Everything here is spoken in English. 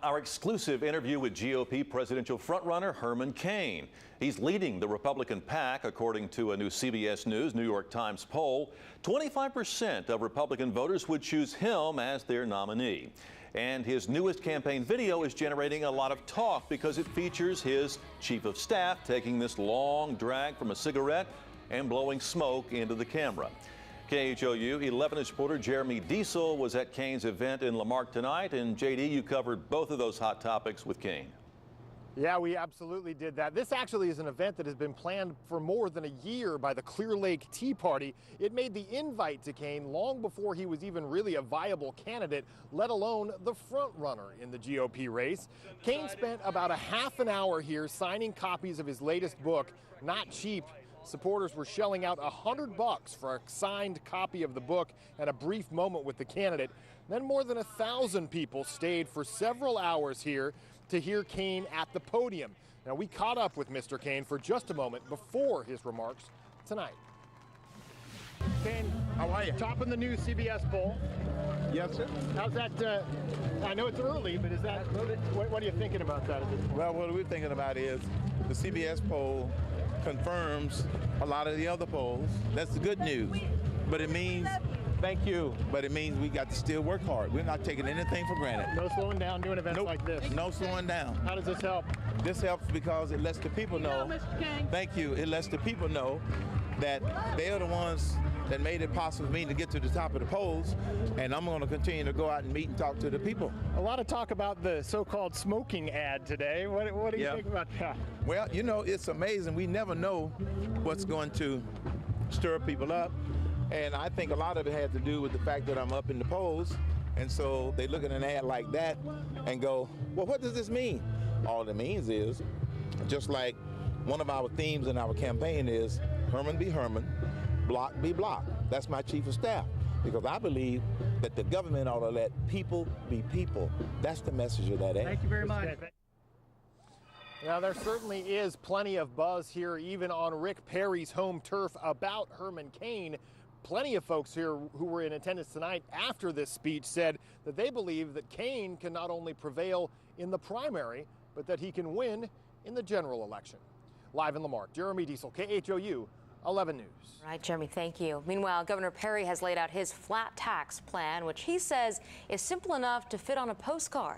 our exclusive interview with GOP presidential frontrunner Herman Cain. He's leading the Republican pack, according to a new CBS News New York Times poll. 25% of Republican voters would choose him as their nominee. And his newest campaign video is generating a lot of talk because it features his chief of staff taking this long drag from a cigarette and blowing smoke into the camera. KHOU 11 News reporter Jeremy Diesel was at Cain's event in Lamarck tonight. And JD, you covered both of those hot topics with Cain. Yeah, we absolutely did that. This actually is an event that has been planned for more than a year by the Clear Lake Tea Party. It made the invite to Cain long before he was even really a viable candidate, let alone the front runner in the GOP race. Cain spent about a half an hour here signing copies of his latest book, Not Cheap. Supporters were shelling out $100 for a signed copy of the book and a brief moment with the candidate. Then more than 1,000 people stayed for several hours here to hear Cain at the podium. Now, we caught up with Mr. Cain for just a moment before his remarks tonight. Cain, how are you? Topping the new CBS poll. Yes, sir. How's that? I know it's early, but is that what are you thinking about that at this point? Well, what we're thinking about is the CBS poll confirms a lot of the other polls. That's the good news. But it means, thank you, but it means we got to still work hard. We're not taking anything for granted. No slowing down doing events like this. No slowing down. How does this help? This helps because it lets the people know. Thank you. It lets the people know that they are the ones that made it possible for me to get to the top of the polls, and I'm going to continue to go out and meet and talk to the people. A lot of talk about the so-called smoking ad today. What do you think about that? Well, you know, it's amazing. We never know what's going to stir people up, and I think a lot of it had to do with the fact that I'm up in the polls, and so they look at an ad like that and go, well, what does this mean? All it means is, just like one of our themes in our campaign is Herman be Herman, Block be Block. That's my chief of staff, because I believe that the government ought to let people be people. That's the message of that ad. Thank you very much. Now, there certainly is plenty of buzz here, even on Rick Perry's home turf, about Herman Cain. Plenty of folks here who were in attendance tonight after this speech said that they believe that Cain can not only prevail in the primary, but that he can win in the general election. Live in Lamarck, Jeremy Diesel, KHOU 11 News. Right, Jeremy, thank you. Meanwhile, Governor Perry has laid out his flat tax plan, which he says is simple enough to fit on a postcard.